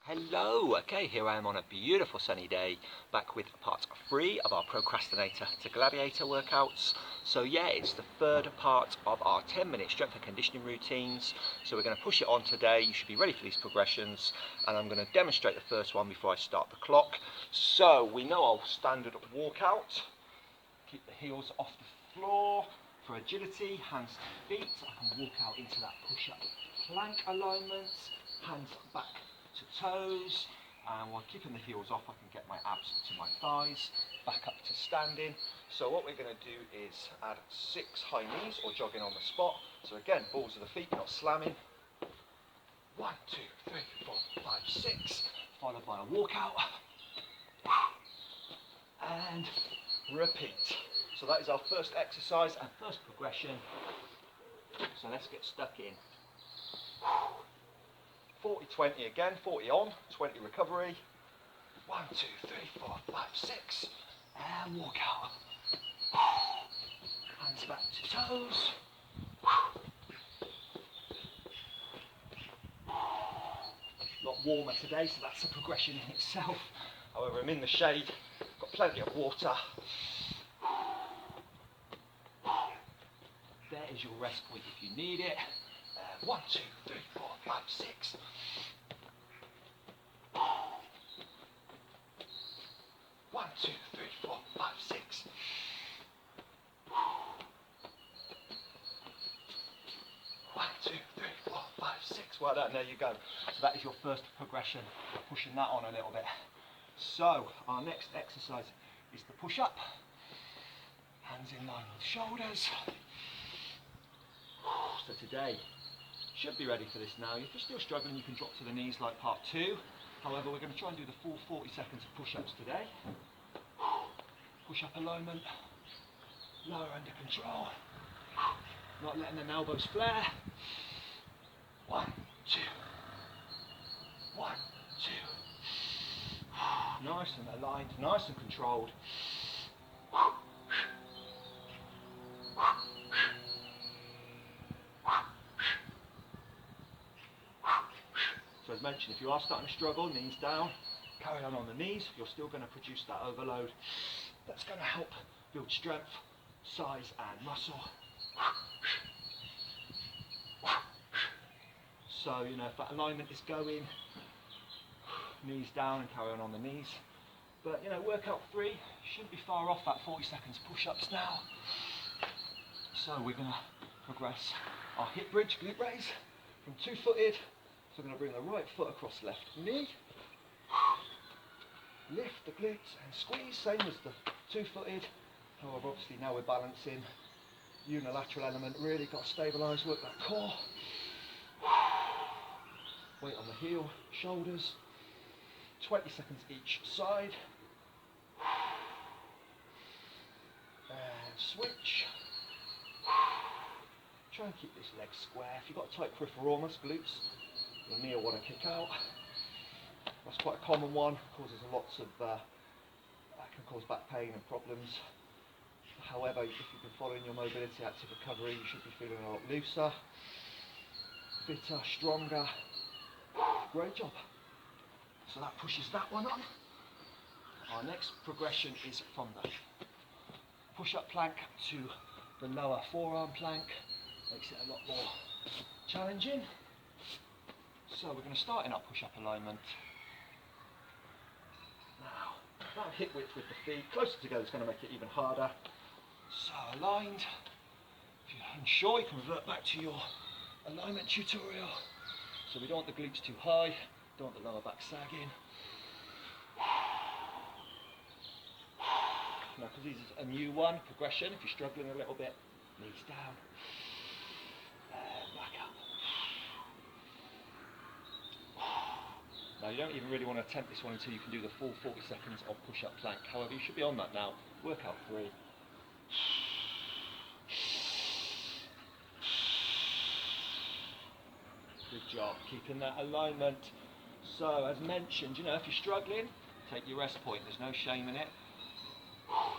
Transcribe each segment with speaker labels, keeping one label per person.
Speaker 1: Hello, okay, here I am on a beautiful sunny day, back with part 3 of our procrastinator to gladiator workouts. So yeah, it's the third part of our 10-minute strength and conditioning routines. So we're going to push it on today. You should be ready for these progressions, and I'm going to demonstrate the first one before I start the clock. So we know our standard walkout. Keep the heels off the floor. For agility, hands to feet. I can walk out into that push-up plank alignment, hands back to toes, and while keeping the heels off I can get my abs to my thighs, back up to standing. So what we're going to do is add 6 high knees or jogging on the spot. So again, balls of the feet, not slamming. 1, 2, 3, 4, 5, 6, followed by a walkout, and repeat. So that is our first exercise and first progression. So let's get stuck in. 40-20 again, 40 on, 20 recovery. 1, 2, 3, 4, 5, 6, and walk out. Hands back to toes. A lot warmer today, so that's a progression in itself. However, I'm in the shade, got plenty of water. There is your rest point if you need it. 1, 2, 3, 4, 5, 6. One, 2, 3, 4, 5, 6. One, 2, 3, 4, 5, 6. Well done, there you go. So that is your first progression, pushing that on a little bit. So our next exercise is the push up. Hands in line with shoulders. So today, should be ready for this now. If you're still struggling, you can drop to the knees like part 2. However, we're going to try and do the full 40 seconds of push-ups today. Push-up alignment, lower under control, not letting the elbows flare. 1, 2, 1, 2. Nice and aligned, nice and controlled. So as mentioned, if you are starting to struggle, knees down, carry on the knees. You're still going to produce that overload. That's going to help build strength, size and muscle. So, you know, if that alignment is going, knees down and carry on the knees. But, you know, workout 3 shouldn't be far off that 40 seconds push-ups now. So we're going to progress our hip bridge, glute raise from 2-footed. So we're going to bring the right foot across left knee. Lift the glutes and squeeze, same as the 2-footed. However, obviously now we're balancing unilateral element, really got to stabilise, work that core. Weight on the heel, shoulders. 20 seconds each side. And switch. Try and keep this leg square. If you've got a tight peripheral glutes, your knee will want to kick out. That's quite a common one, causes lots of, that can cause back pain and problems. However, if you've been following your mobility active recovery, you should be feeling a lot looser, fitter, stronger. Great job. So that pushes that one on. Our next progression is from the push-up plank to the lower forearm plank. Makes it a lot more challenging. So we're going to start in our push-up alignment. Now, about hip width with the feet, closer together is going to make it even harder. So aligned. If you're unsure, you can revert back to your alignment tutorial. So we don't want the glutes too high, don't want the lower back sagging. Now, because this is a new one, progression, if you're struggling a little bit, knees down, and back up. Now, you don't even really want to attempt this one until you can do the full 40 seconds of push-up plank. However, you should be on that now. Workout 3. Good job, keeping that alignment. So, as mentioned, you know, if you're struggling, take your rest point. There's no shame in it.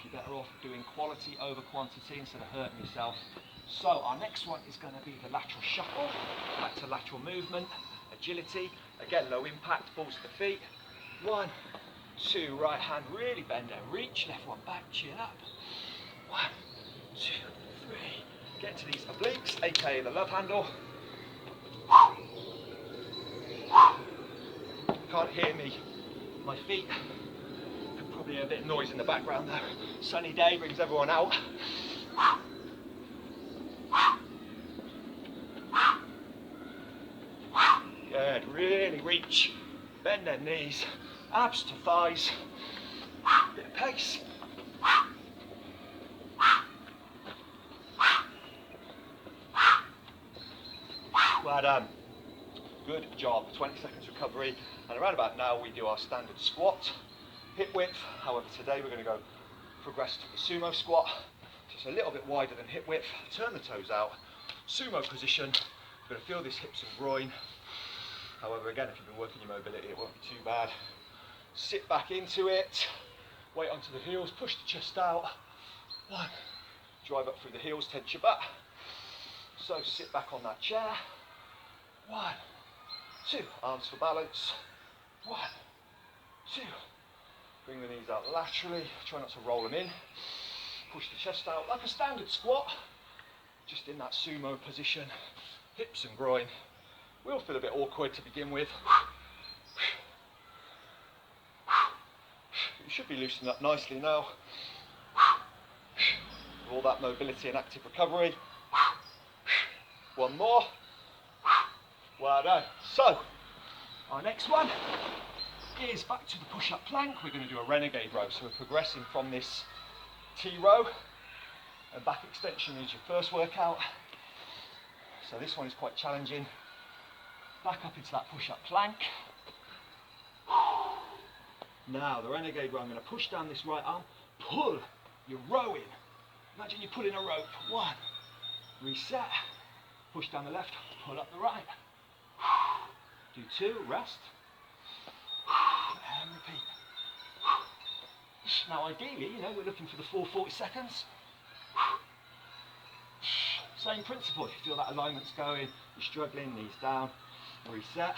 Speaker 1: You're better off doing quality over quantity instead of hurting yourself. So, our next one is going to be the lateral shuffle. Back to lateral movement, agility. Again, low impact, balls to the feet. 1, 2, right hand really bend and reach, left one back, chin up. 1, 2, 3. Get to these obliques, aka the love handle. Can't hear me, my feet. Probably a bit of noise in the background though. Sunny day brings everyone out. Good, really reach, bend their knees, abs to thighs, bit of pace. Well done. Good job. 20 seconds recovery, and around about now we do our standard squat, hip width. However, today we're going to go progress to the sumo squat. So it's a little bit wider than hip width. Turn the toes out, sumo position. You're going to feel this hips and groin. However, again, if you've been working your mobility, it won't be too bad. Sit back into it, weight onto the heels, push the chest out. 1, drive up through the heels, tense your butt. So sit back on that chair. 1, 2, arms for balance. 1, 2. Bring the knees out laterally, try not to roll them in. Push the chest out like a standard squat, just in that sumo position. Hips and groin will feel a bit awkward to begin with. You should be loosening up nicely now. All that mobility and active recovery. 1 more. Well done. So, our next one is back to the push-up plank. We're going to do a renegade row. So we're progressing from this T row, and back extension is your first workout. So this one is quite challenging. Back up into that push-up plank. Now the renegade row, I'm going to push down this right arm, pull, you're rowing. Imagine you're pulling a rope. 1, reset, push down the left, pull up the right. Do 2, rest, and repeat. Now ideally, we're looking for the full 40 seconds. Same principle, if you feel that alignment's going, you're struggling, knees down, reset.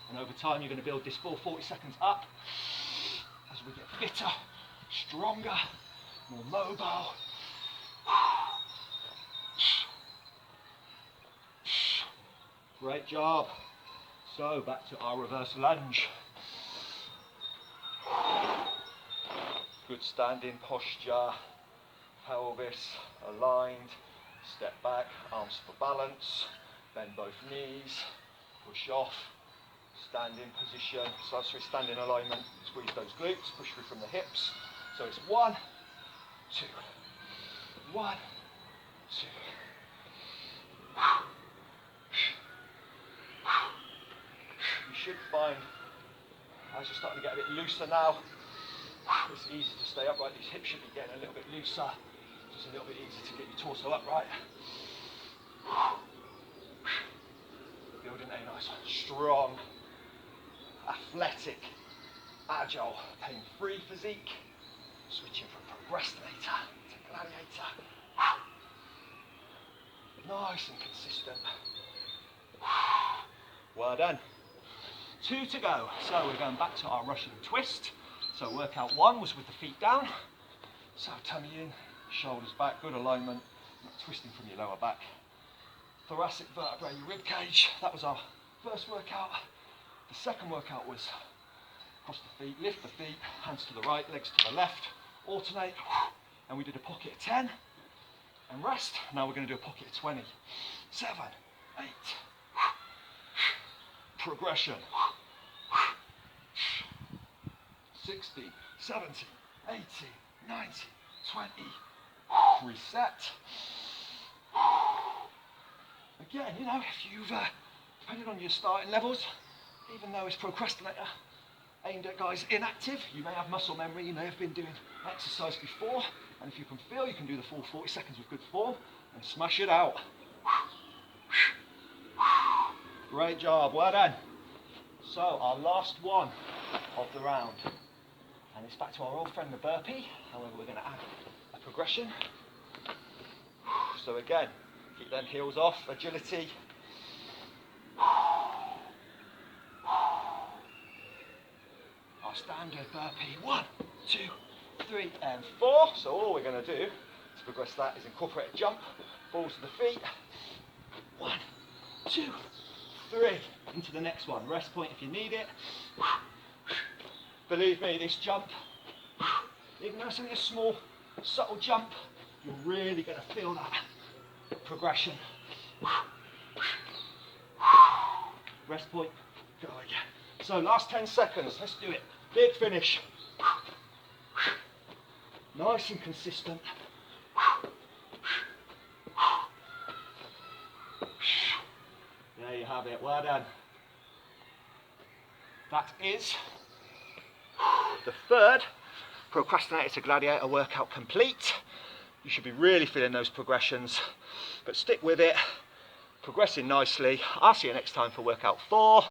Speaker 1: And over time you're going to build this full 40 seconds up as we get fitter, stronger, more mobile. Great job. So back to our reverse lunge. Good standing posture, pelvis aligned, step back, arms for balance, bend both knees, push off, stand in position, so stand in alignment, squeeze those glutes, push through from the hips. So it's 1, 2, 1, 2. You should find, as you're starting to get a bit looser now, it's easy to stay upright. These hips should be getting a little bit looser, just a little bit easier to get your torso upright. Building a nice, strong, athletic, agile, pain-free physique. Switching from procrastinator to gladiator. Nice and consistent. Well done. 2 to go. So we're going back to our Russian twist. So workout 1 was with the feet down. So tummy in, shoulders back, good alignment, not twisting from your lower back. Thoracic vertebrae, your rib cage. That was our first workout. The second workout was cross the feet, lift the feet, hands to the right, legs to the left, alternate. And we did a pocket of 10 and rest. Now we're going to do a pocket of 20. 7, 8. Progression. 60, 70, 80, 90, 20. Reset. Again, if you've, depending on your starting levels, even though it's procrastinator aimed at guys inactive, you may have muscle memory, you may have been doing exercise before, and if you can feel, you can do the full 40 seconds with good form and smash it out. Great job, well done. So our last one of the round, and it's back to our old friend the burpee. However, we're going to add a progression. So again, keep them heels off, agility. standard burpee. 1, 2, 3 and 4. So all we're going to do to progress that is incorporate a jump, balls to the feet. 1, 2, 3. Into the next one. Rest point if you need it. Believe me, this jump, even though it's only a small, subtle jump, you're really going to feel that progression. Rest point, go again. So last 10 seconds, let's do it. Big finish. Nice and consistent. There you have it, well done. That is the third procrastinator to gladiator workout complete. You should be really feeling those progressions, but stick with it, progressing nicely. I'll see you next time for workout 4.